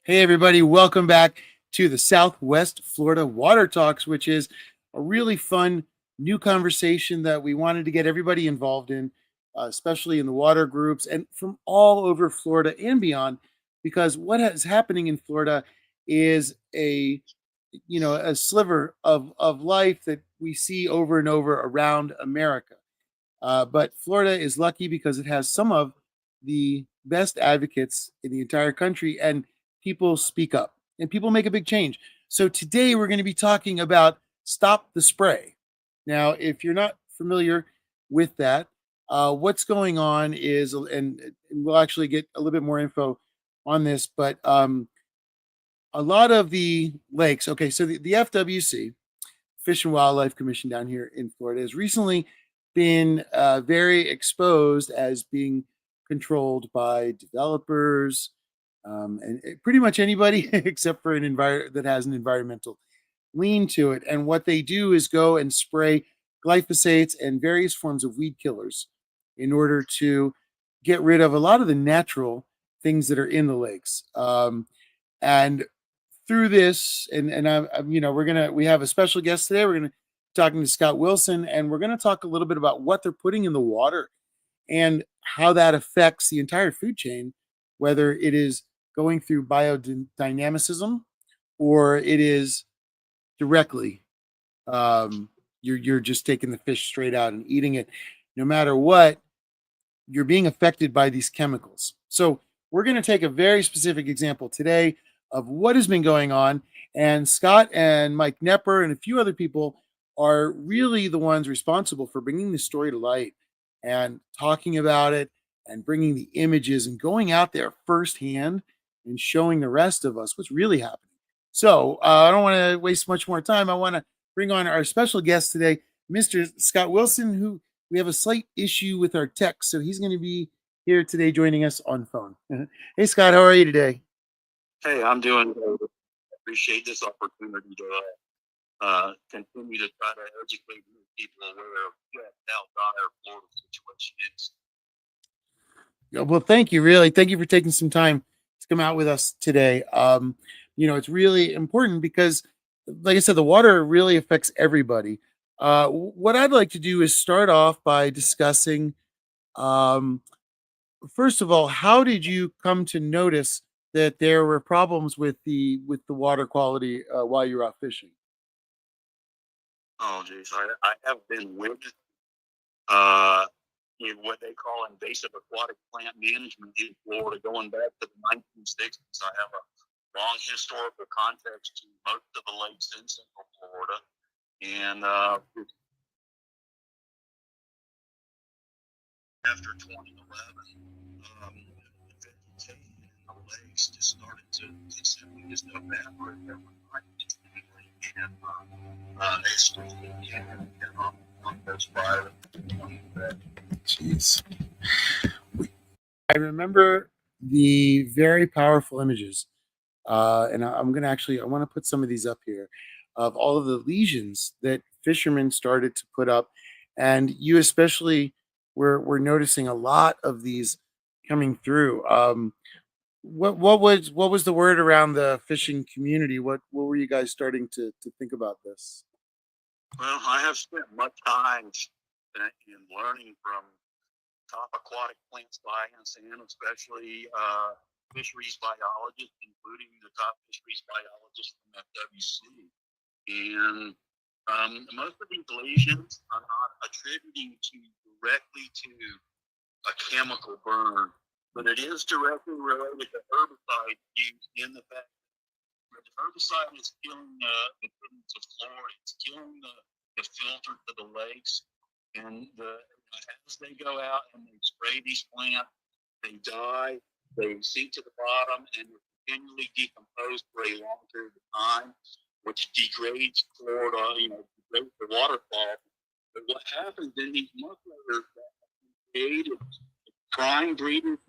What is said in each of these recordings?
Hey, everybody, welcome back to the Southwest Florida Water Talks, which is a really fun new conversation that we wanted to get everybody involved in, especially in the water groups and from all over Florida and beyond, because what is happening in Florida is a sliver of life that we see over and over around America. But Florida is lucky because it has some of the best advocates in the entire country, and people speak up and people make a big change. So today we're going to be talking about stop the spray. Now, if you're not familiar with that, what's going on is, and we'll actually get a little bit more info on this, but a lot of the lakes, okay, so the FWC, Fish and Wildlife Commission down here in Florida, has recently been very exposed as being controlled by developers and pretty much anybody except for that has an environmental lean to it. And what they do is go and spray glyphosates and various forms of weed killers in order to get rid of a lot of the natural things that are in the lakes. And through this, we have a special guest today. We're gonna be talking to Scott Wilson, and we're gonna talk a little bit about what they're putting in the water and how that affects the entire food chain, whether it is going through biodynamicism or it is directly you're just taking the fish straight out and eating it. No matter what, you're being affected by these chemicals. So we're going to take a very specific example today of what has been going on. And Scott and Mike Nepper and a few other people are really the ones responsible for bringing this story to light and talking about it and bringing the images and going out there firsthand and showing the rest of us what's really happening. So I don't want to waste much more time. I want to bring on our special guest today, Mr. Scott Wilson, who we have a slight issue with our text. So he's going to be here today joining us on phone. Hey, Scott, how are you today? Hey, I'm doing great. Appreciate this opportunity to continue to try to educate people aware of how dire Florida situation is. Well, thank you. Really, thank you for taking some time to come out with us today. It's really important because, like I said, the water really affects everybody. What I'd like to do is start off by discussing, first of all, how did you come to notice that there were problems with the water quality while you were out fishing? Oh, geez, I have been with what they call invasive aquatic plant management in Florida going back to the 1960s. I have a long historical context to most of the lakes in Central Florida, and after 2011, the vegetation in the lakes just started to simply just evaporate overnight. And it's on those fires. Jeez. I remember the very powerful images, and I'm going to I want to put some of these up here, of all of the lesions that fishermen started to put up. And you especially were noticing a lot of these coming through. What was the word around the fishing community? What were you guys starting to think about this? Well, I have spent much time in learning from top aquatic plant science and especially fisheries biologists, including the top fisheries biologists from FWC. And most of these lesions are not attributing directly to a chemical burn, but it is directly related to herbicide use in the fact that the herbicide is killing the goodness of Florida. It's killing the filter to the lakes. And as they go out and they spray these plants, they die, they sink to the bottom, and they're continually decomposed for a long period of time, which degrades Florida, degrades the water quality. But what happens in these muckrakers that created prime breeders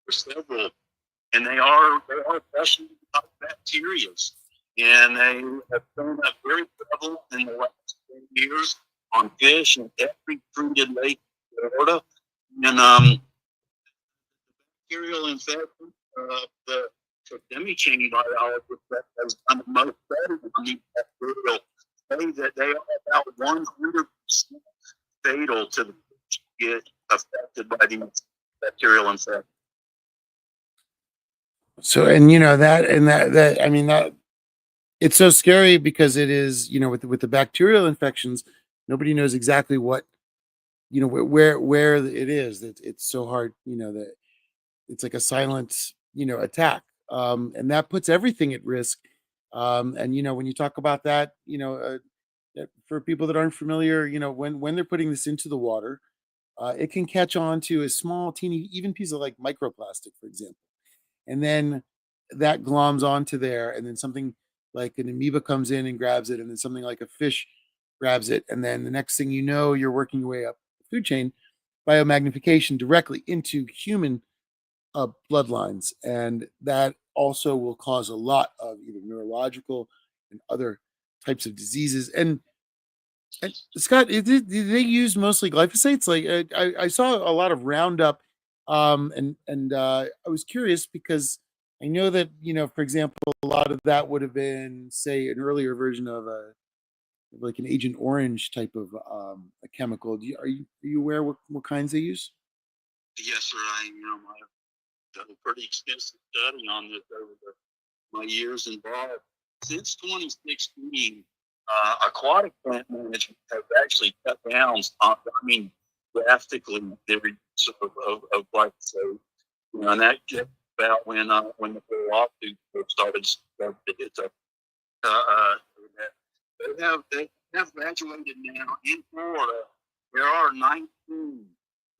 for several, and they are especially bacteria, and they have shown up very prevalent in the last 10 years on fish in every treated lake in Florida. And bacterial infection, the chain biologists that has done the most studies on these bacterial say that they are about 100% fatal to the fish get affected by these bacterial infections. So, and that I mean that it's so scary because it is, with the bacterial infections, nobody knows exactly what, where it is. It's so hard, that it's like a silent, attack. And that puts everything at risk. And when you talk about that, for people that aren't familiar, when they're putting this into the water, it can catch on to a small, teeny, even piece of like microplastic, for example, and then that gloms onto there, and then something like an amoeba comes in and grabs it, and then something like a fish grabs it, and then the next thing you know, you're working your way up the food chain, biomagnification directly into human bloodlines, and that also will cause a lot of either neurological and other types of diseases. And Scott, do they use mostly glyphosates? Like I saw a lot of Roundup, and I was curious because I know that, for example, a lot of that would have been, say, an earlier version of like an Agent Orange type of a chemical. Are you aware what kinds they use? Yes, sir, I am. I've done a pretty extensive study on this over my years involved. Since 2016, aquatic plant management has actually cut down, drastically their use of glyphosate. And that just about when the whole lawsuit started to hit the they have graduated now in Florida. There are 19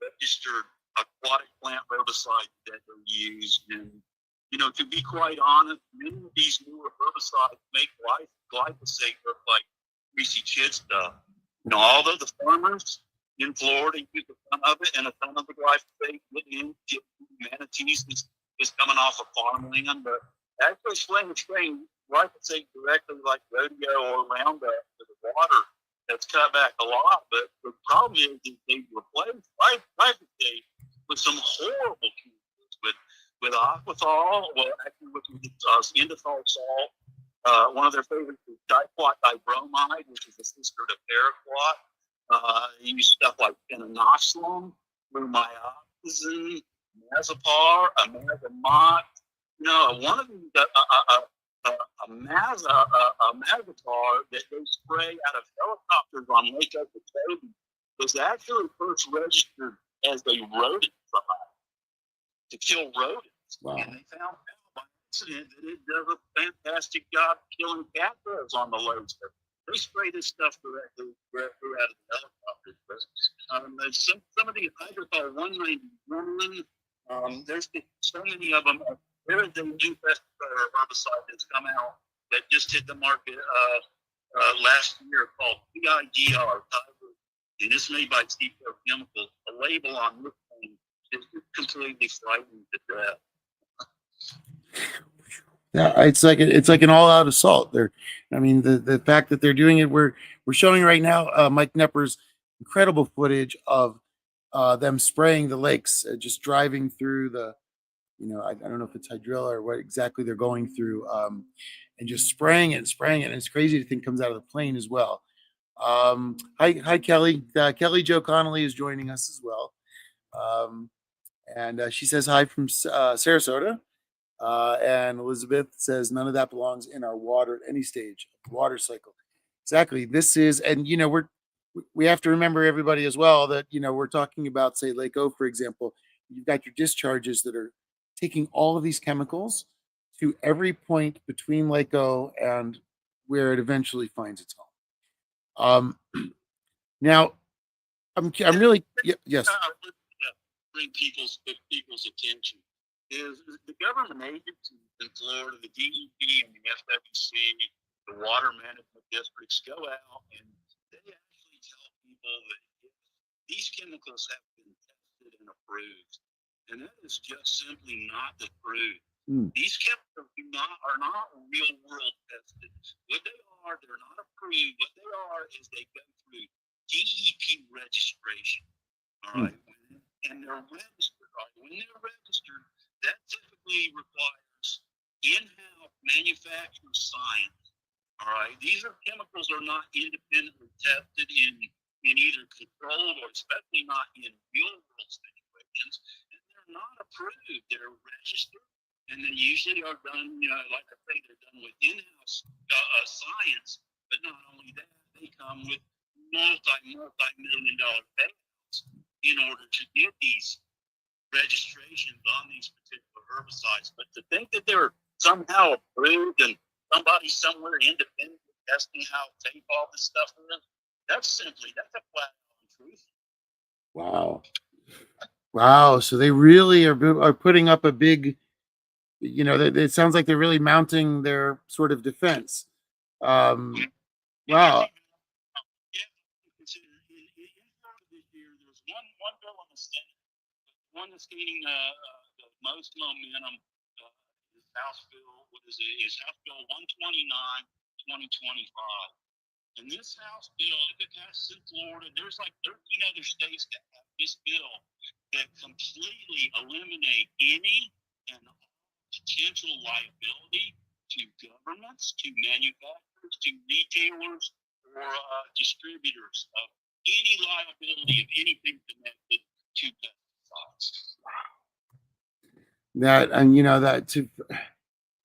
registered aquatic plant herbicides that are used, and to be quite honest, many of these newer herbicides make glyphosate look like greasy kid stuff. Although the farmers in Florida use a ton of it, and a ton of the glyphosate in manatees is coming off of farmland, but actually spraying glyphosate directly like rodeo or Roundup to the water, that's cut back a lot. But the problem is that they replace glyphosate with some horrible chemicals, with aquathol, well, actually with indithol salt. One of their favorites is diquat dibromide, which is a sister to paraquat. They use stuff like phenanoxylum, flumioxazine, mazepar, amazomot. One of them, a Mazatar that they spray out of helicopters on Lake Okeechobee was actually first registered as a rodent to kill rodents. Wow. And they found out by accident that it does a fantastic job killing catbirds on the loads. They spray this stuff directly out of the helicopters. But some of the hydrocol 191, there's so many of them. There is a new pesticide herbicide that's come out that just hit the market last year called PIGR, and it's made by Seco Chemicals. The label on this thing is completely frightening to death. Yeah, it's like an all-out assault. I mean, the fact that they're doing it, we're showing right now Mike Knepper's incredible footage of them spraying the lakes, just driving through the, I don't know if it's hydrilla or what exactly they're going through, and just spraying it and spraying it. And it's crazy to think it comes out of the plane as well. Hi, Kelly. Kelly Jo Connolly is joining us as well. And she says hi from Sarasota. And Elizabeth says none of that belongs in our water at any stage of the water cycle. Exactly. This is, and we have to remember, everybody, as well, that we're talking about, say, Lake O, for example. You've got your discharges that are taking all of these chemicals to every point between Lake O and where it eventually finds its home. Now, I'm really yes. Bring people's attention is the government agencies in Florida, the DEP and the SWC, the water management districts go out and they actually tell people that these chemicals have been tested and approved, and that is just simply not the truth. These chemicals are not real world tested. What they are, they're not approved. What they are is they go through DEP registration. All right. And they're registered. Right? When they're registered, that typically requires in-house manufactured science. All right, these are chemicals are not independently tested in either controlled or especially not in real world situations, and they're not approved. They're registered, and they usually are done, like I say, they're done with in-house science. But not only that, they come with multi-million dollar payouts in order to get these registrations on these particular herbicides. But to think that they're somehow approved and somebody somewhere independent testing how safe all this stuff is, that's a flat out untruth. Wow. Wow. So they really are putting up a big, it sounds like they're really mounting their sort of defense. Wow. This year, there's one bill in the Senate, one that's gaining the most momentum. Is House Bill, what is it? Is House Bill 129, 2025. And this House bill, if it passes in Florida, there's like 13 other states that have this bill that completely eliminate any and all potential liability to governments, to manufacturers, to retailers, or distributors of any liability of anything connected to pesticides. That, and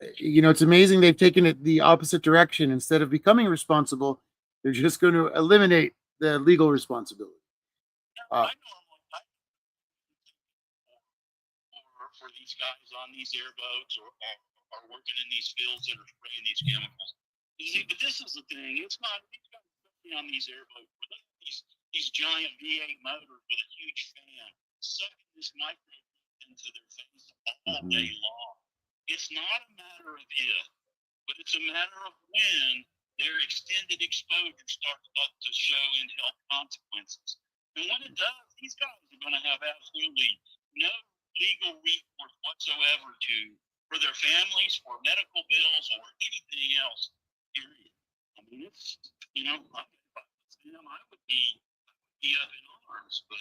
it's amazing they've taken it the opposite direction. Instead of becoming responsible, they're just going to eliminate the legal responsibility. I for these guys on these airboats or working in these fields that are spraying these chemicals. But this is the thing. It's not these guys on these airboats. These giant V8 motors with a huge fan sucking this micro into their face all day long. It's not a matter of if, but it's a matter of when their extended exposure starts to show in health consequences. And when it does, these guys are going to have absolutely no legal recourse whatsoever for their families, for medical bills, or anything else. Period. I mean, it's I would be up in arms, but.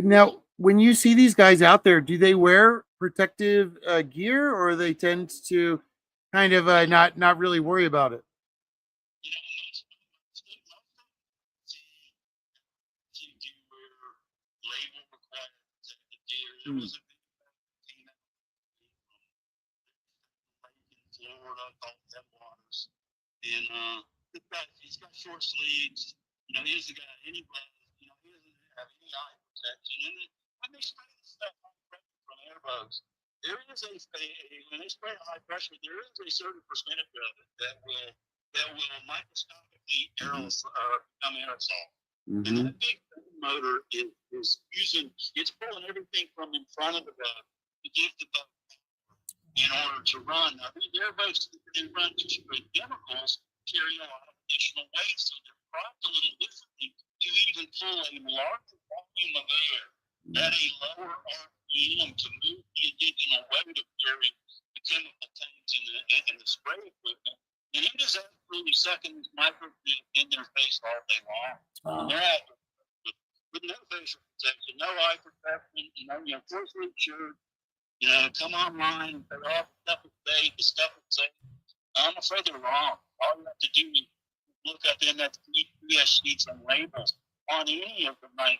Now, when you see these guys out there, do they wear protective gear, or they tend to kind of not really worry about it? There was a big team out in Florida called Headwaters, and he's got short sleeves. He's the guy. Any gloves. He doesn't have any eye protection. And when they spray this stuff high pressure from airboats, there is when they spray high pressure, there is a certain percentage of it that will microscopically become aerosol. Mm-hmm. And that big motor is it's pulling everything from in front of the boat to give the boat in order to run. Now, these airboats that run to spray chemicals carry a lot of additional weight, so they're priced a little differently to even pull a larger volume of air at a lower RPM to move the additional weight of carrying the chemical tanks and the spray equipment. And it is absolutely sucking this microfilm in their face all day long. And they're out with no facial protection, no eye protection, full sleep shirt. Come online and say, oh, the stuff is safe, the stuff is safe. I'm afraid they're wrong. All you have to do is look up MFPS sheets and labels on any of the 19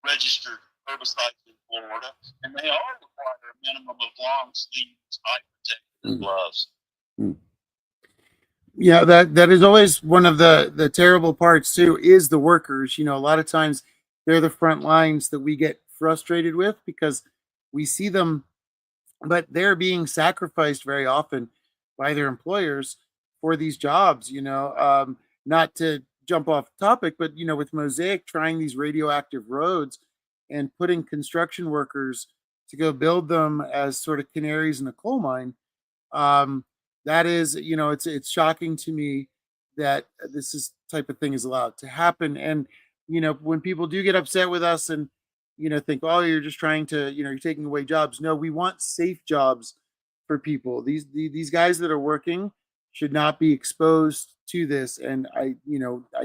registered herbicides in Florida, and they all require a minimum of long sleeves, eye protection, and gloves. Yeah, that is always one of the terrible parts too, is the workers. A lot of times they're the front lines that we get frustrated with because we see them, but they're being sacrificed very often by their employers for these jobs. Not to jump off topic, but with Mosaic trying these radioactive roads and putting construction workers to go build them as sort of canaries in a coal mine. That is, it's shocking to me that this type of thing is allowed to happen. And when people do get upset with us and think, oh, you're just trying to, you're taking away jobs. No, we want safe jobs for people. These guys that are working should not be exposed to this. And I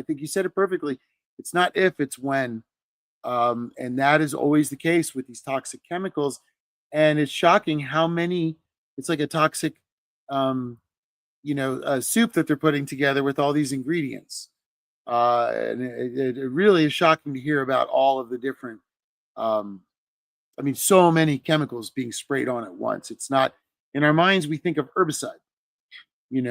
think you said it perfectly. It's not if, it's when. And that is always the case with these toxic chemicals. And it's shocking how many it's like a toxic, um, soup that they're putting together with all these ingredients. And it really is shocking to hear about all of the different, um, I mean, so many chemicals being sprayed on at once. It's not in our minds. We think of herbicide, we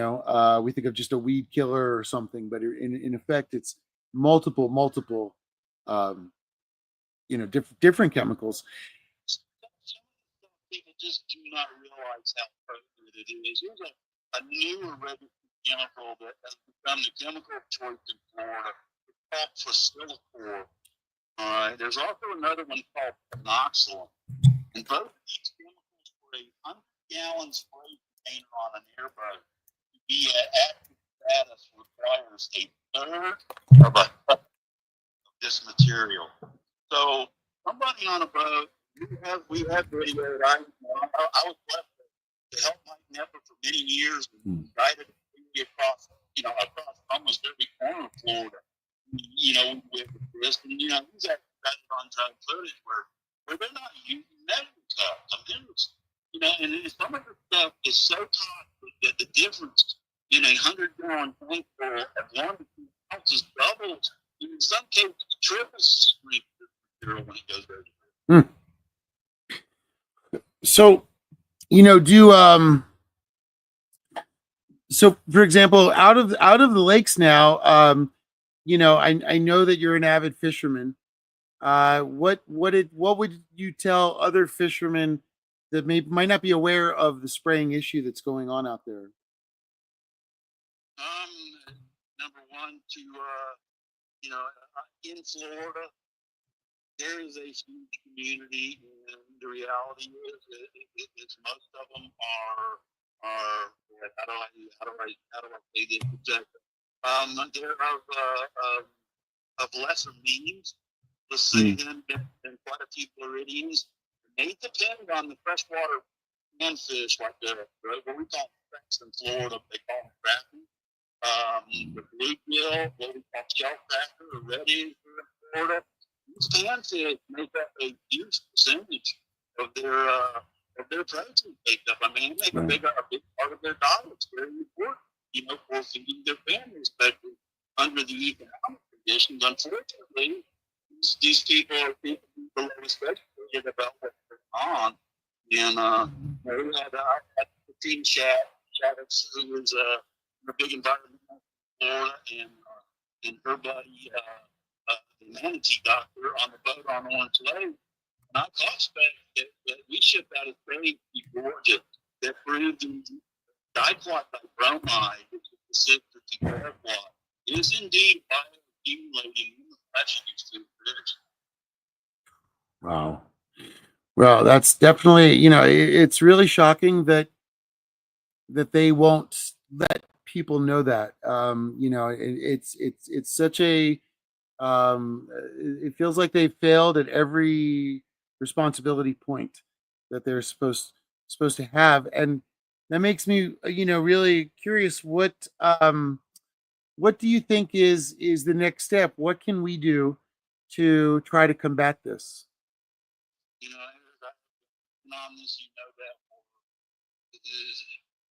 think of just a weed killer or something, but in effect, it's multiple, um, different chemicals. People just do not realize how potent it is. There's a newer registered chemical that has become the chemical of choice in Florida. It's called facilochlor. All right. There's also another one called phenoxylin. And both of these chemicals for a 100-gallon spray container on an airboat to be at active status requires a third of a cup of this material. So somebody on a boat, we have video. I was blessed to help Mike Nepper for many years and guided me across almost every corner of Florida. With this, and he's actually got it on time footage where they're not using measuring cups. I mean, and some of the stuff is so toxic that the difference in a 100-gallon tank full of 1 to 2 ounces doubles. In some cases, triples the material when it goes over. So, so for example, out of the lakes now, I know that you're an avid fisherman. What would you tell other fishermen that might not be aware of the spraying issue that's going on out there? Number one, in Florida, there is a huge community, and the reality is most of them are how do I say this exactly? They're of lesser means, let's say, than quite a few Floridians. They depend on the freshwater panfish, like what we call cracks in Florida, they call them crappie. The bluegill, what we call shellcracker, or reddies in Florida. These panfish make up a huge percentage of their protein take up. I mean, they make a big part of their diet. It's very important, for feeding their families, especially under the economic conditions. Unfortunately, these people are below educated about what's going on. And we had the team Shaddix, who was a big environmental Florida, and her buddy, the manatee doctor, on the boat on Orange Lake. And I caught that we shipped out of Bay, Georgia, that proved diclot bromide, which is the sister to paraquat, is indeed bioaccumulating in the flesh of these two fish. Wow. Well, that's definitely, it's really shocking that they won't let people know that. It's such a, it feels like they failed at every responsibility point that they're supposed to have, and that makes me, really curious. What do you think is the next step? What can we do to try to combat this? On this, that it is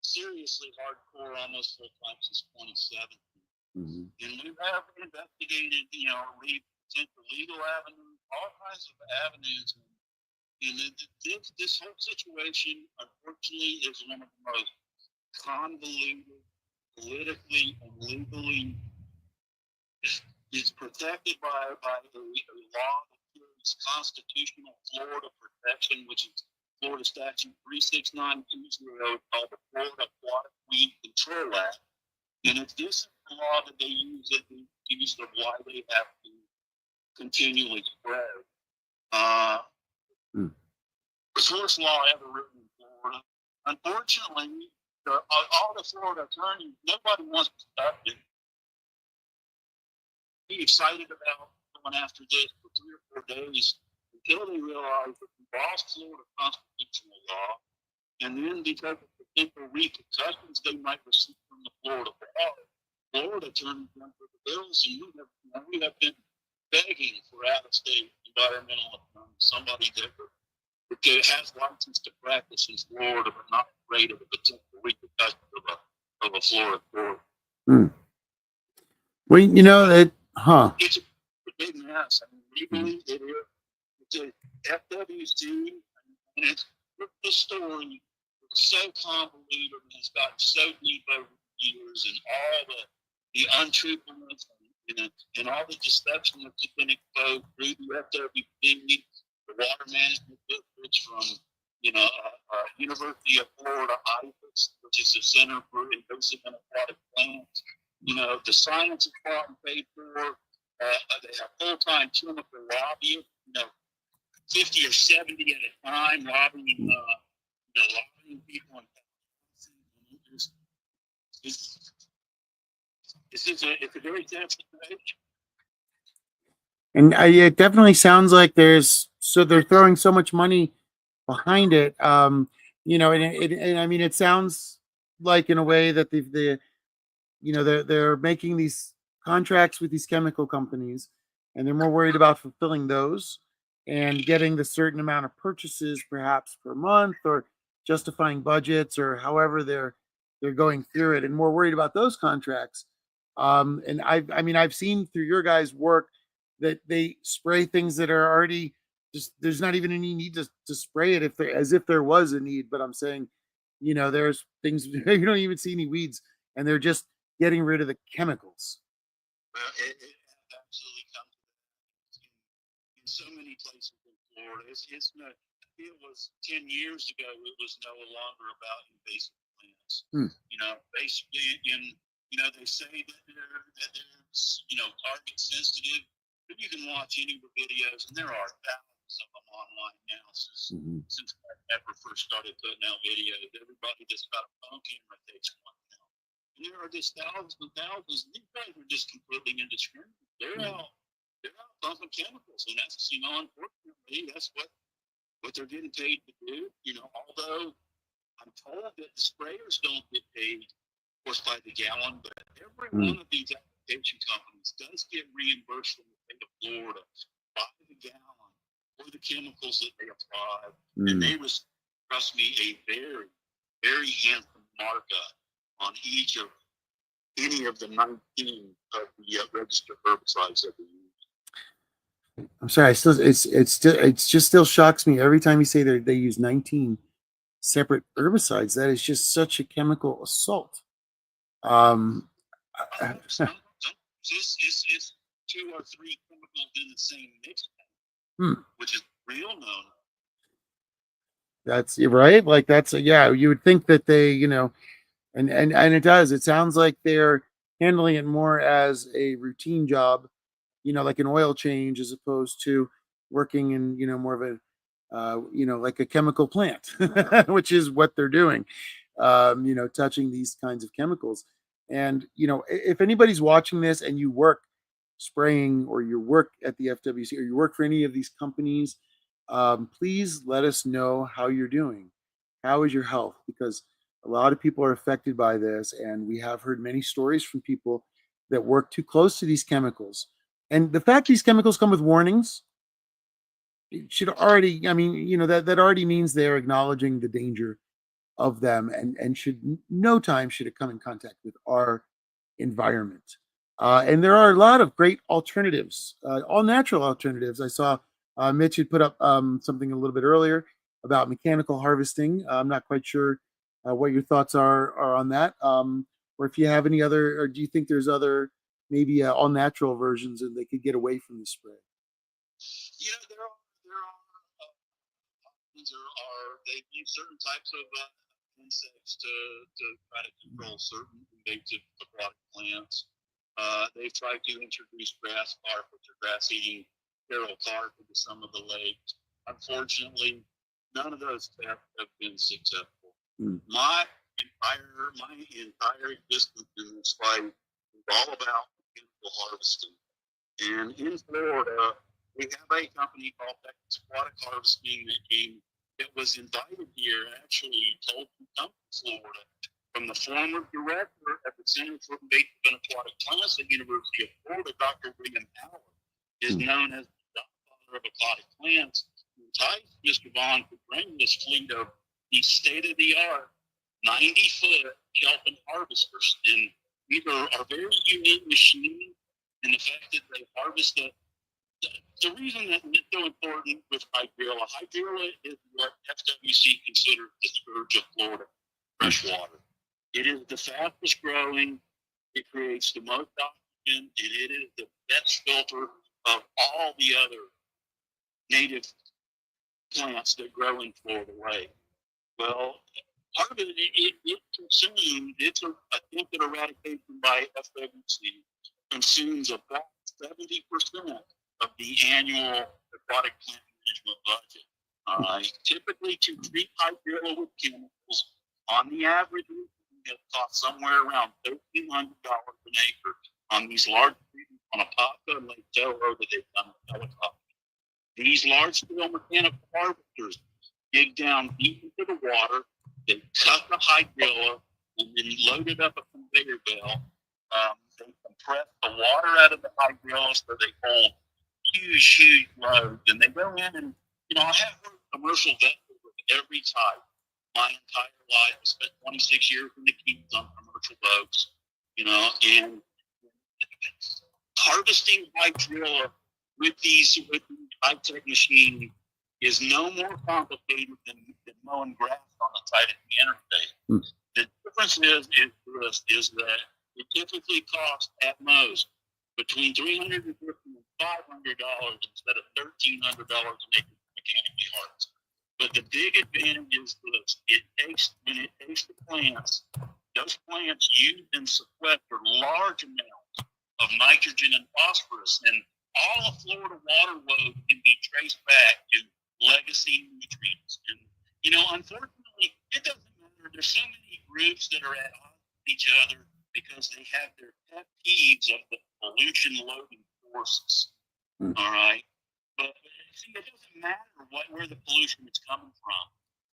seriously hardcore almost full time since 2017. And we have investigated, potential legal avenues, all kinds of avenues. And this whole situation, unfortunately, is one of the most convoluted, politically and legally. Is protected by a law that gives constitutional Florida protection, which is Florida Statute 36920, called the Florida Aquatic Weed Control Act. And it's this law that they use as the use of why they have to continually spread. The first law ever written in Florida. Unfortunately, all the Florida attorneys, nobody wants to stop it. Be excited about going after this for 3 or 4 days until they realize that we lost Florida constitutional law, and then because of potential repercussions they might receive from the Florida law, Florida turns them for the bills, and we have been begging for out-of-state environmental attorneys, somebody that has license to practice in Florida but not rate of the potential repercussions of a Florida court. Hmm. Well, you know that, huh? It's a big mess. I mean, legally, it is. It's a FWC, and it's the story. It's so convoluted and it's gotten so deep over the years, and all the untruthfulness and all the deception that's been exposed through the FWC, the water management districts from University of Florida IFAS, which is the Center for Invasive and Aquatic Plants. The science is bought and paid for. They have full-time chemical lobbyists, 50 or 70 at a time, lobbying people. It's a very tough situation. And it definitely sounds like they're throwing so much money behind it. And I mean, it sounds like in a way that they're making these contracts with these chemical companies, and they're more worried about fulfilling those and getting the certain amount of purchases perhaps per month, or justifying budgets, or however they're going through it, and more worried about those contracts. And I've seen through your guys' work that they spray things that are already just, there's not even any need to spray it as if there was a need. But I'm saying, there's things you don't even see any weeds, and they're just getting rid of the chemicals. Well, it absolutely comes to that in so many places in Florida. It was 10 years ago. It was no longer about invasive plants. Basically, they say that they're target sensitive, but you can watch any of the videos, and there are thousands of them online now since I ever first started putting out videos. Everybody that's got a phone camera takes one now. And there are just thousands and thousands. These guys are just completely indiscriminate. They're out pumping chemicals, and that's unfortunately that's what they're getting paid to do. Although I'm told that the sprayers don't get paid, of course, by the gallon, but every one of these application companies does get reimbursed from the state of Florida by the gallon for the chemicals that they apply, and they trust me, a very, very handsome markup on any of the 19 of the registered herbicides that we use. I'm sorry, it just still shocks me every time you say they use 19 separate herbicides. That is just such a chemical assault. It's 2 or 3 chemicals in the same mix, which is real known. That's right. Like you would think that they, and it does. It sounds like they're handling it more as a routine job, like an oil change, as opposed to working in, more of a, like a chemical plant, which is what they're doing, touching these kinds of chemicals. And, if anybody's watching this and you work spraying, or you work at the FWC, or you work for any of these companies, please let us know how you're doing. How is your health? Because a lot of people are affected by this, and we have heard many stories from people that work too close to these chemicals. And the fact these chemicals come with warnings, it should already, I mean, that already means they're acknowledging the danger of them, and no time should it come in contact with our environment. And there are a lot of great alternatives, all natural alternatives. I saw Mitch had put up something a little bit earlier about mechanical harvesting. I'm not quite sure what your thoughts are on that, or if you have any other, or do you think there's other maybe all natural versions and they could get away from the spray? They use certain types of insects to try to control certain invasive aquatic plants. They've tried to introduce grass carp, which are grass-eating feral carp, into some of the lakes. Unfortunately, none of those tests have been successful. My entire existence in this fight is all about chemical harvesting. And in Florida, we have a company called Texas Aquatic Harvesting that was invited here, actually told to come to Florida from the former director at the Center for Invasive and Aquatic Plants at the University of Florida, Dr. William Howard, is known as the godfather of aquatic plants, who enticed Mr. Vaughn to bring this fleet of the state-of-the-art 90-foot kelpin harvesters. And these are very unique machines. And the fact that they harvest the reason that it's so important with hydrilla is what FWC considers the scourge of Florida freshwater. It is the fastest growing. It creates the most oxygen, and it is the best filter of all the other native plants that grow in Florida Lake. Well, part of it consumes, it's an attempted eradication by FWC, consumes about 70% of the annual aquatic plant management budget. All right. Typically, to treat hydrilla with chemicals, on the average, it costs somewhere around $1,300 an acre on these large treatments on a Apopka and Lake Tahoe that they've done with helicopters. These large-scale mechanical harvesters dig down deep into the water, they cut the hydrilla, and then load it up a conveyor belt. They compress the water out of the hydrilla so they hold huge loads. And they go in and, I have worked commercial vessels of every type. My entire life, I spent 26 years in the Keys on commercial boats, and harvesting hydrilla with these high-tech machines is no more complicated than mowing grass on the side of the interstate. The difference is that it typically costs at most between $350 and $500 instead of $1,300 an acre mechanically harvested. But the big advantage is this: when it takes the plants, those plants use and sequester large amounts of nitrogen and phosphorus, and all of Florida water load can be traced back to legacy nutrients. And, unfortunately, it doesn't matter. There's so many groups that are at odds with each other because they have their pet peeves of the pollution loading forces. All right. But see, it doesn't matter where the pollution is coming from.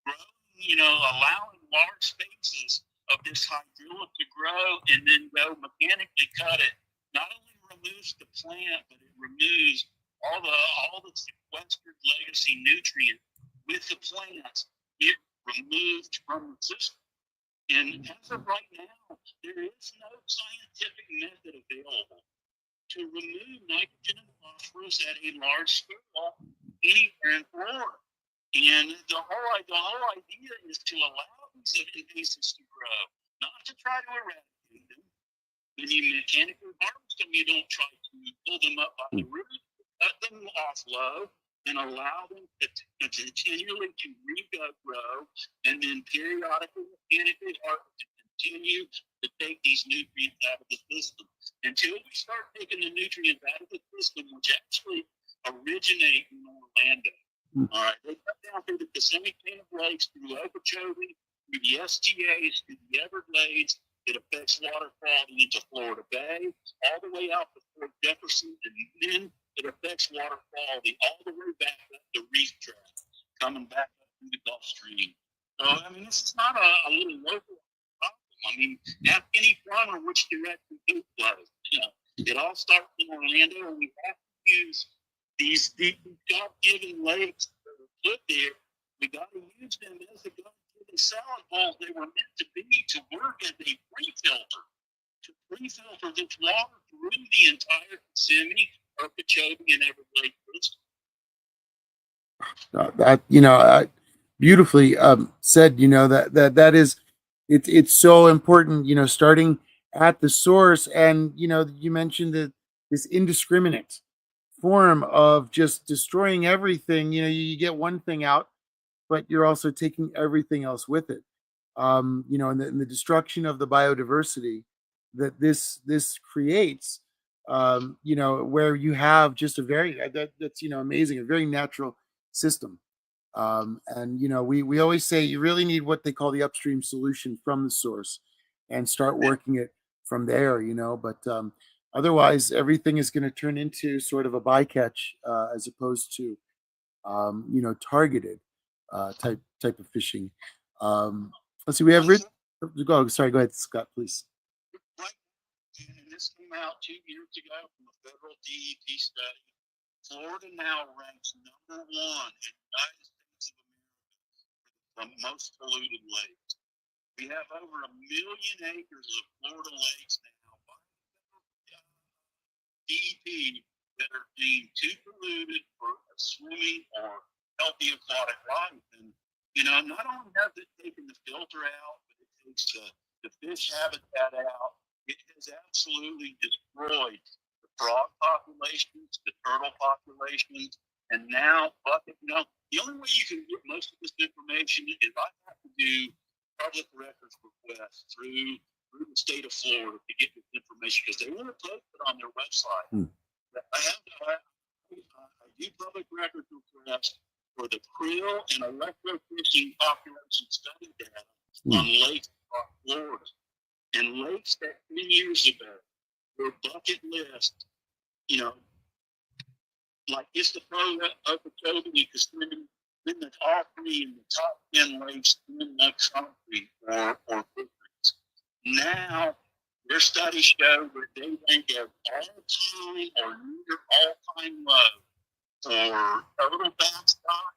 Growing, allowing large spaces of this hydrilla to grow and then go mechanically cut it, not only removes the plant, but it removes all the sequestered legacy nutrients with the plants. It removed from the system. And as of right now, there is no scientific method available to remove nitrogen and phosphorus at a large scale anywhere in Florida. And the whole idea is to allow these invasives to grow, not to try to eradicate them. When you mechanically harvest them, you don't try to pull them up by the root, cut them off low, and allow them to continually to regrow, and then periodically mechanically harvest to continue to take these nutrients out of the system until we start taking the nutrients out of the system, which actually originate in Orlando. All right, they cut down through the Kissimmee Chain of Lakes, through Okeechobee, through the STAs, through the Everglades. It affects water quality into Florida Bay, all the way out to Fort Jefferson, and then it affects water quality all the way back up the reef tract, coming back up through the Gulf Stream. So, this is not a little local problem. Ask any farmer which direction food flows. It all starts in Orlando, and we have to use these God-given lakes that are put there. We got to use them as a God-given salad bowls they were meant to be, to work as a pre-filter, to pre-filter this water through the entire Kissimmee, Okeechobee, and Everglades system. Beautifully said. That is, it's so important. Starting at the source, and you mentioned that this indiscriminate form of just destroying everything. You get one thing out, but you're also taking everything else with it. And the destruction of the biodiversity that this creates. Where you have just a very that's amazing, a very natural system. And we always say you really need what they call the upstream solution from the source, and start working it from there. But otherwise, everything is going to turn into sort of a bycatch as opposed to targeted type of fishing. Let's see, we have Rich. Go ahead, Scott, please. And this came out 2 years ago from a federal DEP study. Florida now ranks number 1 in the United States of America for the most polluted lakes. We have over 1 million acres of Florida lakes now by DEP that are deemed too polluted for swimming or healthy aquatic life. And, not only has it taken the filter out, but it takes the fish habitat out. It has absolutely destroyed the frog populations, the turtle populations, and now bucket. The only way you can get most of this information is I have to do public records requests through the state of Florida to get this information because they want to post it on their website. I do public records requests for the krill and electrofishing population study data on lakes across Florida. And lakes that 10 years ago were bucket list, like Istapova, Okeechobee, Kissimmee, then the top 3 in the top 10 lakes in the country or fisheries. Now, their studies show that they rank as all-time or near all-time low for total backstock,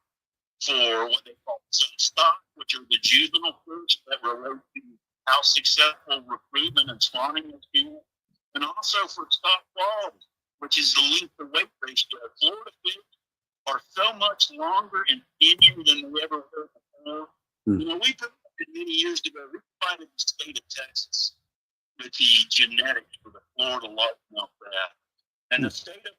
for what they call substock, which are the juvenile fish that relate to how successful recruitment and spawning has been, and also for stock quality, which is the length to weight ratio. Florida fish are so much longer and skinnier than they ever were before. We provided many years ago, we provided the state of Texas with the genetics for the Florida largemouth crab. And the state of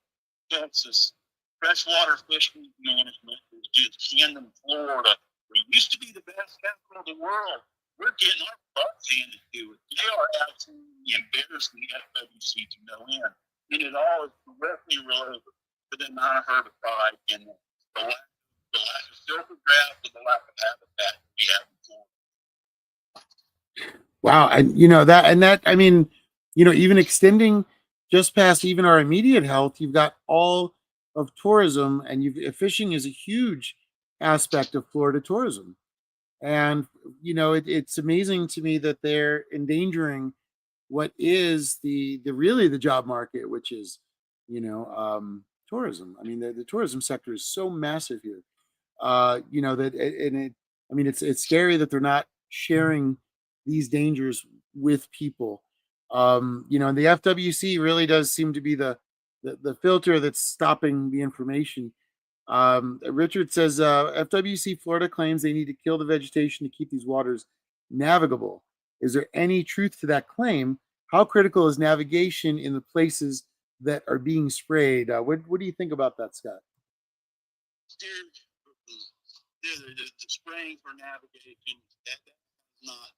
Texas freshwater fisheries management is just handing Florida, we used to be the best capital of the world. We're getting our butts handed to it. They are absolutely embarrassing the FWC to no end. And it all is directly related to the non-herbicide and the lack of filter graft and the lack of habitat we have in Florida. Wow. Even extending just past even our immediate health, you've got all of tourism, and fishing is a huge aspect of Florida tourism. And, it's amazing to me that they're endangering what is the job market, which is, tourism. I mean, the tourism sector is so massive here. It's scary that they're not sharing these dangers with people. And the FWC really does seem to be the filter that's stopping the information. Richard says FWC Florida claims they need to kill the vegetation to keep these waters navigable. Is there any truth to that claim? How critical is navigation in the places that are being sprayed? What do you think about that, Scott? The spraying for navigation, that's not.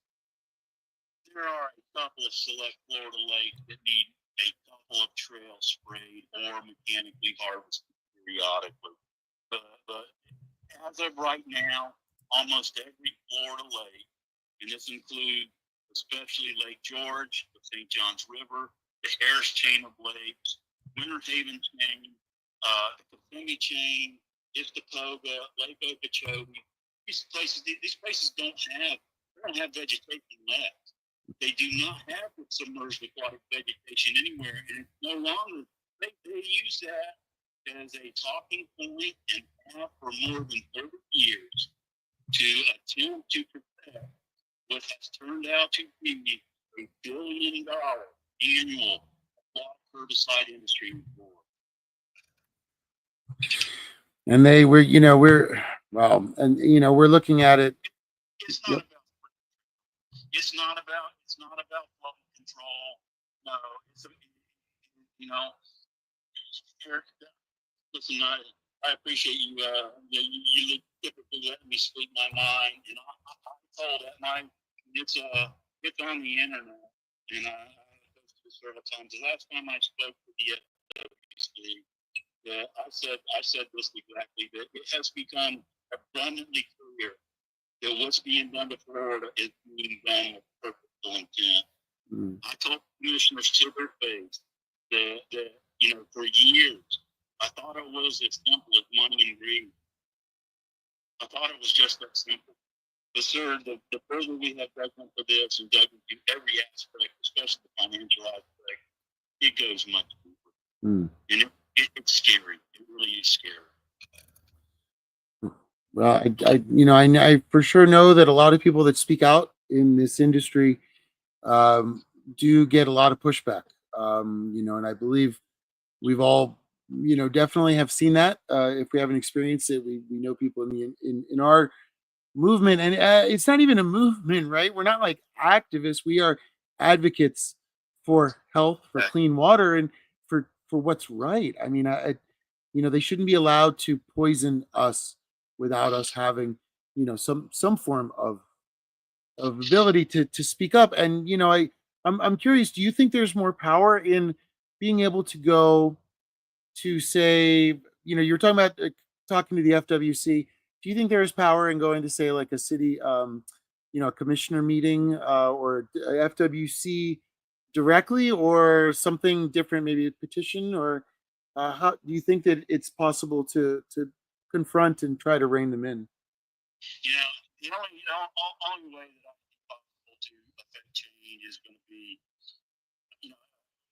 There are a couple of select Florida lakes that need a couple of trails sprayed or mechanically harvested periodically. But as of right now, almost every Florida lake, and this includes especially Lake George, the St. Johns River, the Harris chain of lakes, Winter Haven chain, the Kissimmee chain, Istapova, Lake Okeechobee. These places don't have vegetation left. They do not have the submerged aquatic vegetation anywhere, and it's no longer. They use that as a talking point and have for more than 30 years to attempt to protect what has turned out to be $1 billion annual herbicide industry in Florida. And we're looking at it. It's not about flow control. No, listen, I appreciate you. You typically let me speak my mind, and I told that it's on the internet, and I posted it several times. The last time I spoke to the FWC, I said this exactly, that it has become abundantly clear that what's being done to Florida is being done with purposeful intent. I told commissioners to their face that for years, I thought it was as simple as money and greed. I thought it was just that simple. But sir, the further we have dug into this and dug into every aspect, especially the financial aspect, it goes much deeper. And it's scary. It really is scary. Well, I for sure know that a lot of people that speak out in this industry do get a lot of pushback. And I believe we've all, definitely have seen that. If we haven't experienced it, we know people in our movement, and it's not even a movement, right? We're not like activists. We are advocates for health, for clean water, and for what's right. I mean, they shouldn't be allowed to poison us without us having, some form of ability to speak up. And I'm curious. Do you think there's more power in being able to go to say, you're talking about talking to the FWC. Do you think there is power in going to say like a city, a commissioner meeting or FWC directly, or something different, maybe a petition, or how do you think that it's possible to confront and try to rein them in? The only way that I think possible to affect change is going to be, you know,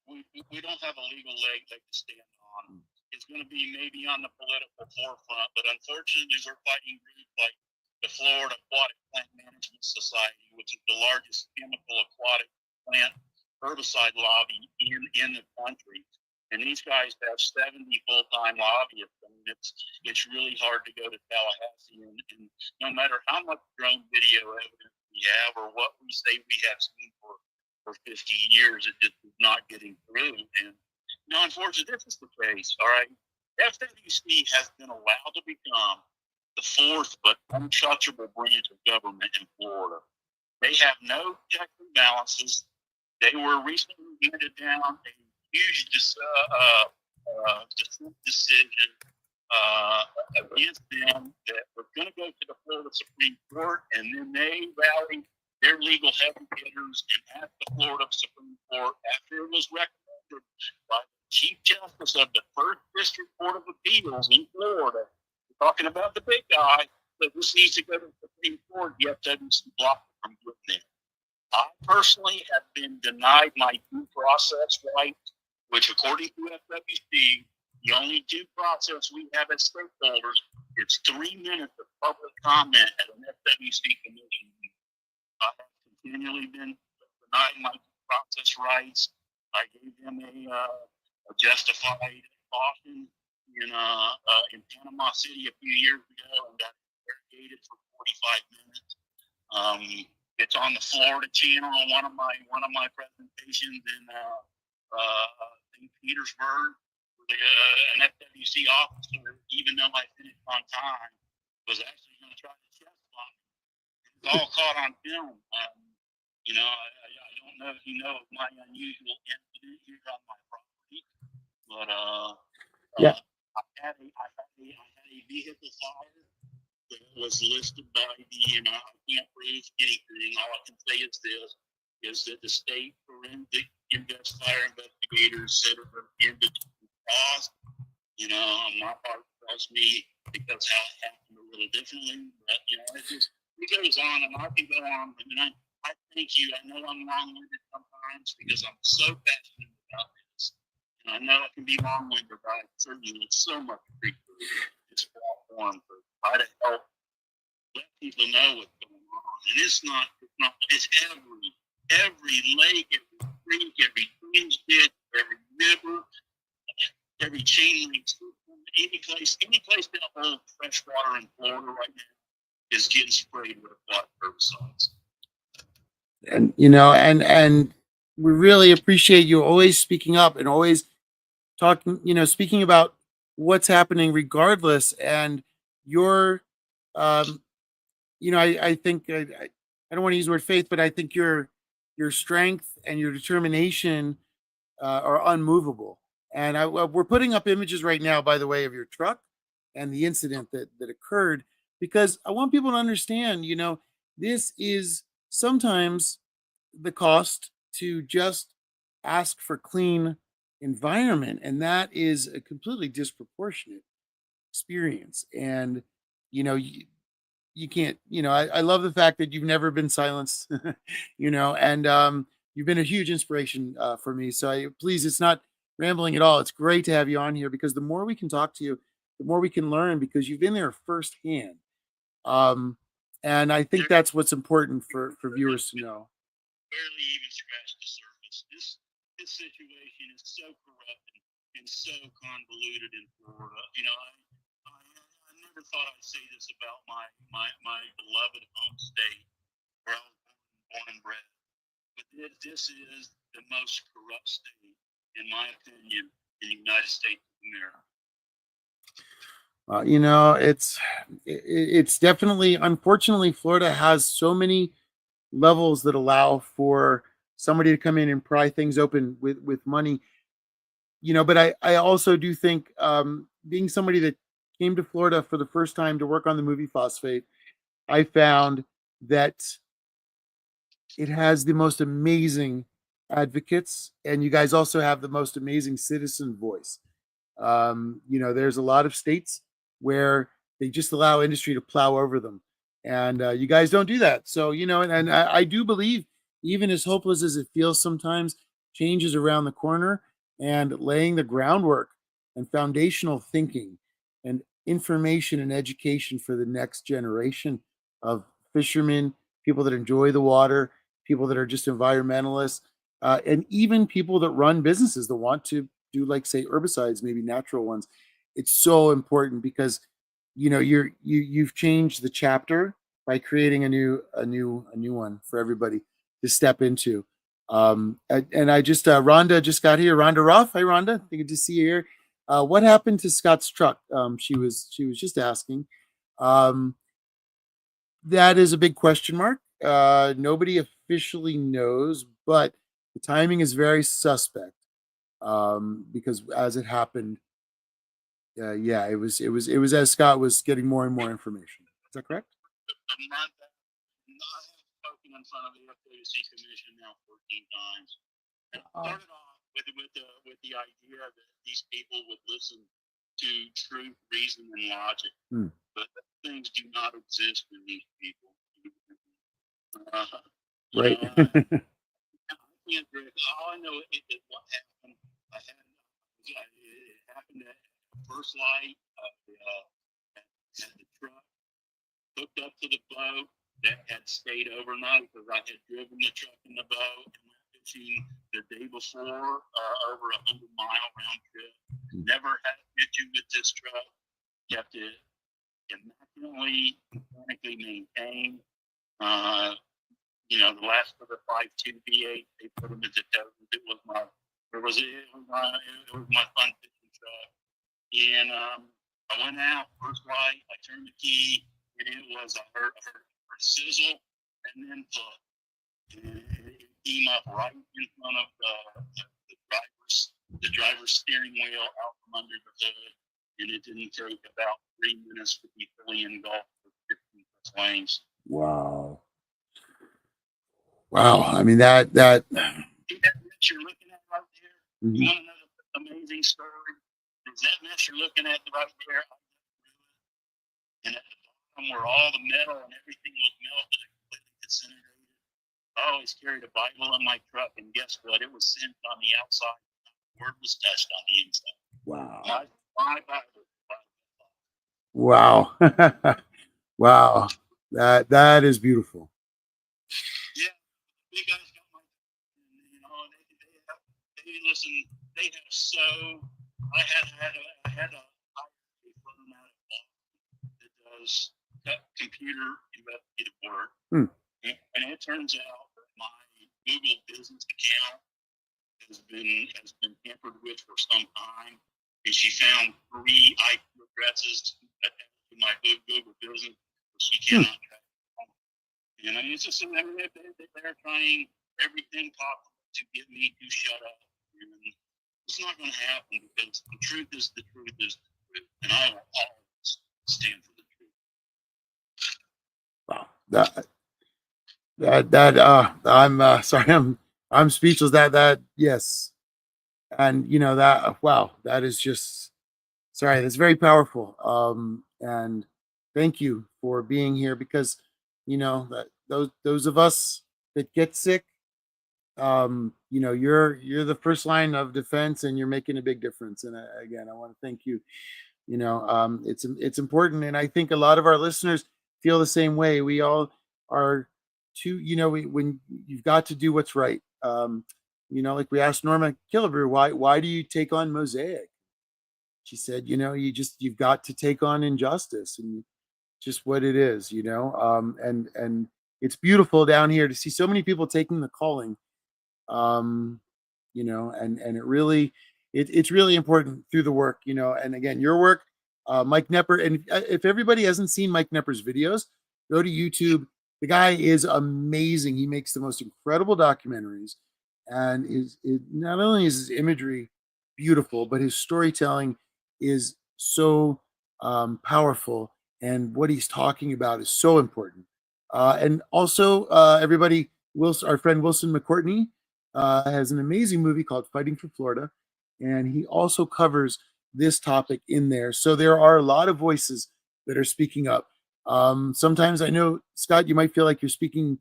we don't have a legal leg to stand on. It's going to be maybe on the political forefront, but unfortunately, we're fighting groups like the Florida Aquatic Plant Management Society, which is the largest chemical aquatic plant herbicide lobby in the country. And these guys have 70 full-time lobbyists. I mean, it's really hard to go to Tallahassee, and no matter how much drone video evidence we have or what we say we have seen for 50 years, it just is not getting through. And unfortunately, this is the case. All right, FWC has been allowed to become the fourth but untouchable branch of government in Florida. They have no checks and balances. They were recently handed down a huge decision against them that was going to go to the Florida Supreme Court, and then they rallied their legal heavy hitters and asked the Florida Supreme Court, after it was recommended by the Chief Justice of the First District Court of Appeals in Florida, talking about the big guy, that this needs to go to the Supreme Court. The FWC blocked it from getting there. I personally have been denied my due process rights, which, according to FWC, the only due process we have as stakeholders is 3 minutes of public comment at an FWC commission meeting. I have continually been denied my due process rights. I gave them a justified caution in Panama City a few years ago and got interrogated for 45 minutes. It's on the Florida channel on one of my presentations in St. Petersburg. An FWC officer, even though I finished on time, was actually going to try to chest bump me. It's all caught on film. I don't know if you know of my unusual incident here on my property, but Yeah. I had a vehicle fire that was listed by the, I can't prove anything. All I can say is this, is that the state forensic fire investigators said it was ended cause. My heart tells me because how it happened a little differently, but it goes on, and I can go on. And I thank you. I know I'm long-winded sometimes because I'm so passionate about this, and I know it can be long-winded, but I certainly would so much appreciate this platform for try to help let people know what's going on. And it's every lake, every creek, every drainage ditch, every river, every chain link system, any place that holds fresh water in Florida right now is getting sprayed with aquatic herbicides. And and we really appreciate you always speaking up and always talking, speaking about what's happening regardless. And your I think I don't want to use the word faith, but I think your strength and your determination are unmovable. And we're putting up images right now, by the way, of your truck and the incident that occurred, because I want people to understand, this is sometimes the cost to just ask for clean environment, and that is a completely disproportionate experience. And you can't, I love the fact that you've never been silenced, and you've been a huge inspiration for me. So please, it's not rambling at all. It's great to have you on here, because the more we can talk to you, the more we can learn, because you've been there firsthand. Um, And I think They're that's what's important for viewers to know. barely even scratched the surface. This situation is so corrupt and so convoluted in Florida. I never thought I'd say this about my beloved home state where I was born and bred. But this is the most corrupt state, in my opinion, in the United States of America. It's definitely, unfortunately, Florida has so many levels that allow for somebody to come in and pry things open with money. But I also do think, being somebody that came to Florida for the first time to work on the movie Phosphate, I found that it has the most amazing advocates, and you guys also have the most amazing citizen voice. There's a lot of states where they just allow industry to plow over them, and you guys don't do that. So, and I do believe, even as hopeless as it feels sometimes, change is around the corner, and laying the groundwork and foundational thinking and information and education for the next generation of fishermen, people that enjoy the water, people that are just environmentalists, and even people that run businesses that want to do, like, say, herbicides, maybe natural ones. It's so important because you've changed the chapter by creating a new one for everybody to step into. And I just Rhonda just got here. Rhonda Roth. Hi, Rhonda. Good to see you here. What happened to Scott's truck? She was just asking. Um, that is a big question mark. Nobody officially knows, but the timing is very suspect, because as it happened, yeah, it was as Scott was getting more and more information. Is that correct? The month that I have spoken in front of the FWC Commission now 14 times. And it started off with the idea that these people would listen to truth, reason, and logic. But things do not exist in these people. Right. All I know is what happened. It happened at first light. Had the truck hooked up to the boat that had stayed overnight because I had driven the truck in the boat and went fishing the day before, over 100-mile round trip. Never had an issue with this truck. Kept it immaculately, mechanically maintained. The last of the 5.2 V8, they put them into tow. It was my fun fishing truck. And I went out first light. I turned the key, and it was I heard sizzle and then plug. And it came up right in front of the driver's steering wheel out from under the hood, and it didn't take about 3 minutes to be fully engulfed with 15 lanes. Wow. I mean, that. See that mess you're looking at right there? Mm-hmm. You want to know the amazing story? Is that mess you're looking at right there? And at the bottom where all the metal and everything was melted and completely disintegrated, I always carried a Bible in my truck, and guess what? It was singed on the outside. The word was touched on the inside. Wow. My Bible. Wow. Wow. That is beautiful. Yeah, you guys got my, they listen. They have so. I had a firm out of Boston that does computer investigative work, and it turns out that my Google business account has been tampered with for some time, and she found 3 IP addresses to my Google business, but she cannot track. It's just they're trying everything possible to get me to shut up. And it's not going to happen because the truth is the truth is the truth, and I will always stand for the truth. Wow. I'm sorry. I'm speechless. Yes. And wow, that is just, sorry, that's very powerful. And thank you for being here, because that those of us that get sick, you're the first line of defense, and you're making a big difference. And again, I want to thank you. It's important, and I think a lot of our listeners, feel the same way. We all are too, when you've got to do what's right. Like we asked Norma Killebrew, why do you take on Mosaic? She said, you've got to take on injustice and just what it is, and it's beautiful down here to see so many people taking the calling, um, and it's really important through the work, and again, your work, Mike Nepper, and if everybody hasn't seen Mike Nepper's videos, go to YouTube. The guy is amazing. He makes the most incredible documentaries, and not only is his imagery beautiful, but his storytelling is so powerful, and what he's talking about is so important. And also, everybody, Wilson, our friend Wilson McCourtney, has an amazing movie called Fighting for Florida, and he also covers this topic in there. So there are a lot of voices that are speaking up. Sometimes I know, Scott, you might feel like you're speaking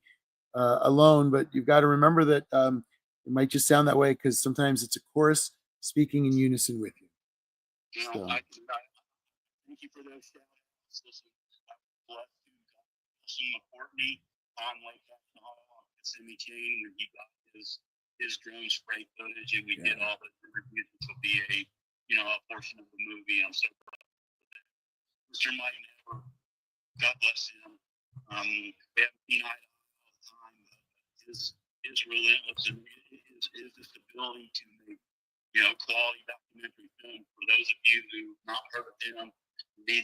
alone, but you've got to remember that it might just sound that way because sometimes it's a chorus speaking in unison with you. I thank you for those shout outs. Listen, I'm blessed to Wilson McCourtney on Lake Hall on Kissimmee Chain when he got his drone spray footage, and we did all the interviews, which will be a portion of the movie. I'm so proud of that. Mr. Mike Never, God bless him. We haven't seen eye to eye all the time, but his relentless and his ability to make quality documentary film. For those of you who've not heard of him,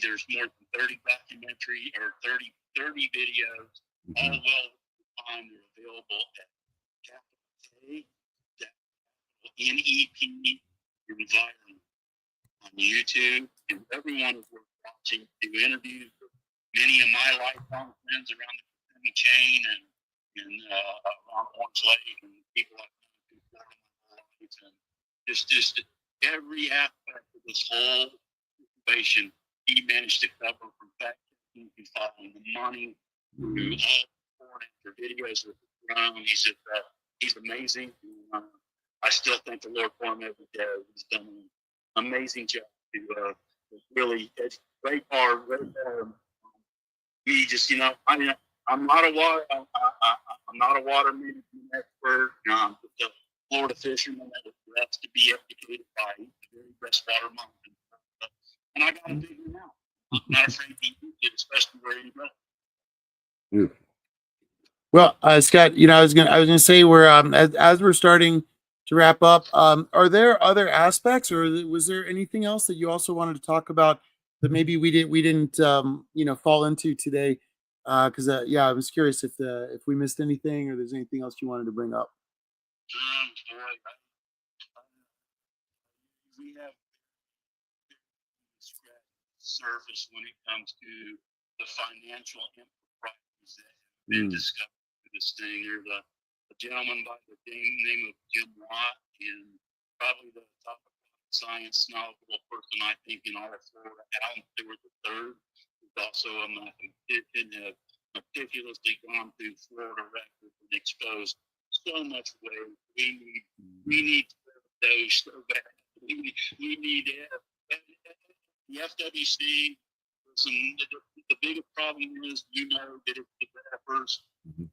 there's more than 30 documentary or 30 videos, all well defined. They're available at capital K, capital NEP environment on YouTube, and everyone is worth watching. Do interviews with many of my lifelong friends around the Kissimmee Chain and around Orange Lake, and people I've known through Florida my whole life, and just every aspect of this whole situation he managed to cover, from fact checking to following the money to all for videos with the drone. He's amazing. I still thank the Lord for him every day. He's done an amazing job to really great part. He just, I'm not a water management expert. I'm just a Florida fisherman that was blessed to be educated by the very best water mountain. And I got a big one now. I'm not afraid to use it, especially where you go. Well, Scott, I was gonna say we're as we're starting to wrap up. Are there other aspects, or was there anything else that you also wanted to talk about that maybe we didn't fall into today? Because I was curious if we missed anything, or there's anything else you wanted to bring up. We have surface when it comes to the financial improprieties that have been discovered through this thing. There's a gentleman by the name of Jim Watt, and probably the top science knowledgeable person I think in all of Florida. Alan Stewart III, who's also a mathematician, have meticulously gone through Florida records and exposed so much waste. We need those so bad. We need the FWC. The biggest problem is, that it's developers.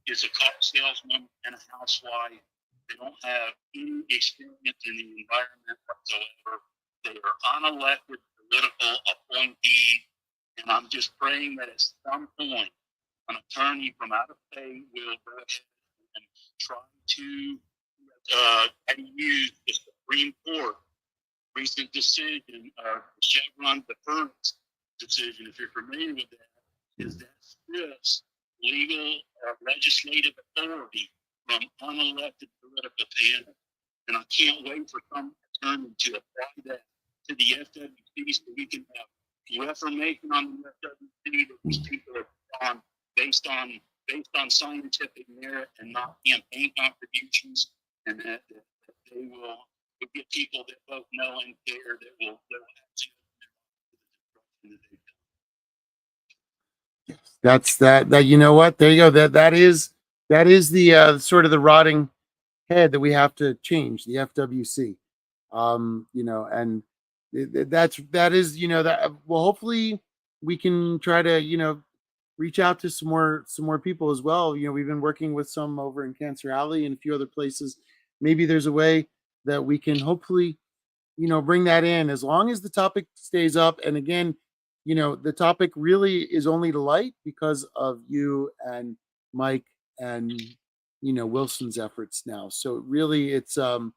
It's a car salesman and a housewife. They don't have any experience in the environment whatsoever. They are unelected political appointees, and I'm just praying that at some point, an attorney from out of state will go ahead and try to use the Supreme Court recent decision, Chevron deference decision, if you're familiar with that, is that strips legal legislative authority from unelected political panels. And I can't wait for some attorney to apply that to the FWC so we can have reformation on the FWC that these people are on based on scientific merit and not campaign contributions, and that they will get people that both know and care that will actually That's that you know what, there you go, that is the sort of the rotting head that we have to change, the FWC. And that is that well, hopefully we can try to reach out to some more people as well. We've been working with some over in Cancer Alley and a few other places. Maybe there's a way that we can hopefully bring that in, as long as the topic stays up. And again, the topic really is only to light because of you and Mike and Wilson's efforts now. So really it's that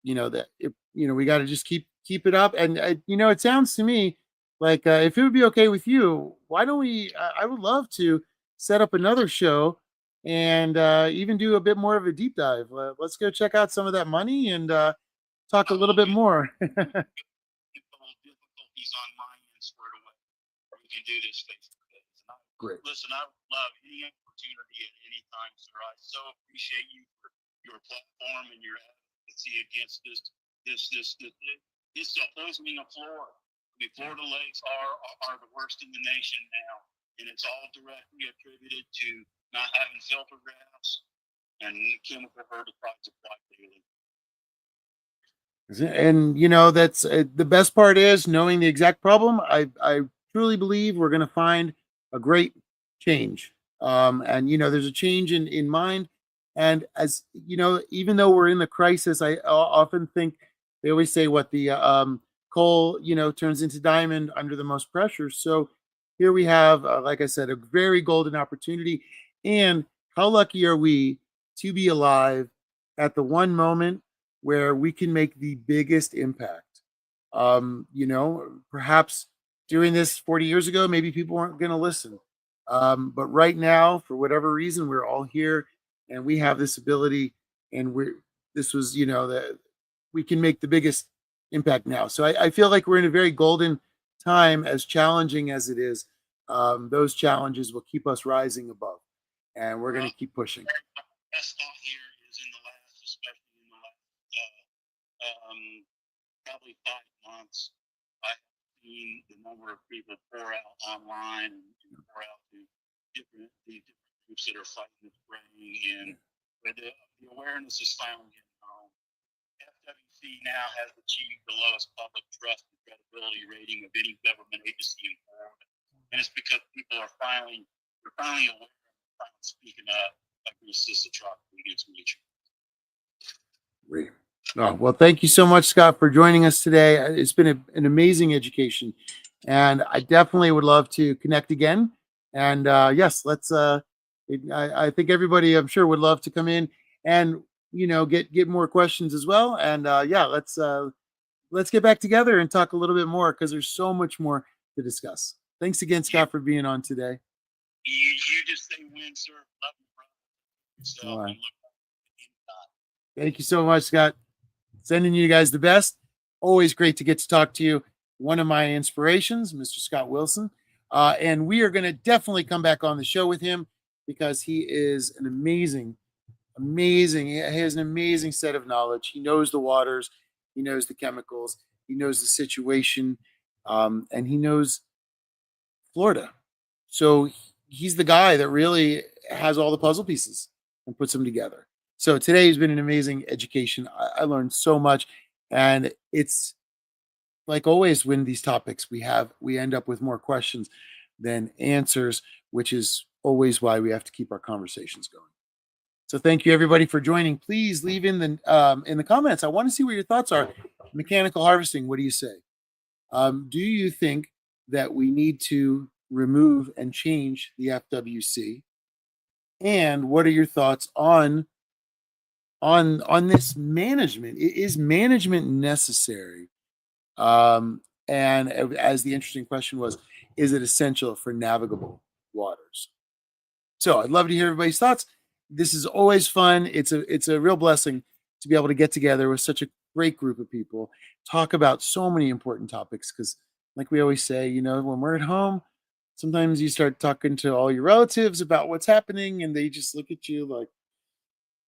we got to just keep it up. And it sounds to me like, if it would be okay with you, why don't we I would love to set up another show and even do a bit more of a deep dive. Let's go check out some of that money and talk a little bit more. Difficulties on my end squared away. We can do this face to face. Great. Listen, I would love any opportunity at any time, sir. I so appreciate you for your platform and your advocacy against this poisoning of Florida. The Florida lakes are the worst in the nation now, and it's all directly attributed to not having filter gas and chemical herbicides applied daily. And that's the best part is knowing the exact problem. I truly believe we're going to find a great change. And there's a change in mind. And as even though we're in the crisis, I often think they always say what the coal turns into diamond under the most pressure. So here we have, like I said, a very golden opportunity. And how lucky are we to be alive at the one moment where we can make the biggest impact? Perhaps doing this 40 years ago, maybe people weren't going to listen. But right now, for whatever reason, we're all here and we have this ability, and this was, that we can make the biggest impact now. So I feel like we're in a very golden time, as challenging as it is. Those challenges will keep us rising above, and we're going to keep pushing. Best thought here is especially in the last probably 5 months, I've seen the number of people pour out online and pour out to different groups that are fighting this spraying, and the awareness is finally getting home. FWC now has achieved the lowest public trust and credibility rating of any government agency in Florida, and it's because people are finally aware and finally speaking up against this atrocity against nature. Great. Oh, well, thank you so much, Scott, for joining us today. It's been an amazing education, and I definitely would love to connect again. And yes, let's. I think everybody, I'm sure, would love to come in and get more questions as well. And yeah, let's get back together and talk a little bit more, because there's so much more to discuss. Thanks again, Scott, for being on today. You just say win, sir. Love you, brother. So, all right. Thank you so much, Scott. Sending you guys the best. Always great to get to talk to you. One of my inspirations, Mr. Scott Wilson. And we are going to definitely come back on the show with him, because he is an amazing, he has an amazing set of knowledge. He knows the waters, he knows the chemicals, he knows the situation, and he knows Florida. So he's the guy that really has all the puzzle pieces and puts them together. So today has been an amazing education. I learned so much, and it's like always when these topics we end up with more questions than answers, which is always why we have to keep our conversations going. So thank you, everybody, for joining. Please leave in the comments. I want to see what your thoughts are. Mechanical harvesting, what do you say? Do you think that we need to remove and change the FWC? And what are your thoughts on this management? Is management necessary? And as the interesting question was, is it essential for navigable waters? So I'd love to hear everybody's thoughts. This is always fun. It's a real blessing to be able to get together with such a great group of people, talk about so many important topics. Because like we always say, when we're at home, sometimes you start talking to all your relatives about what's happening, and they just look at you like,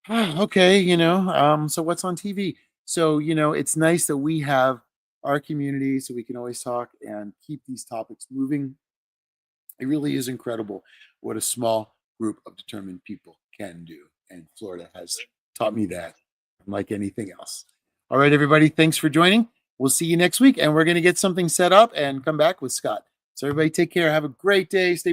okay, so what's on TV? So, it's nice that we have our community so we can always talk and keep these topics moving. It really is incredible what a small group of determined people can do. And Florida has taught me that, like anything else. All right, everybody, thanks for joining. We'll see you next week, and we're going to get something set up and come back with Scott. So everybody take care. Have a great day. Stay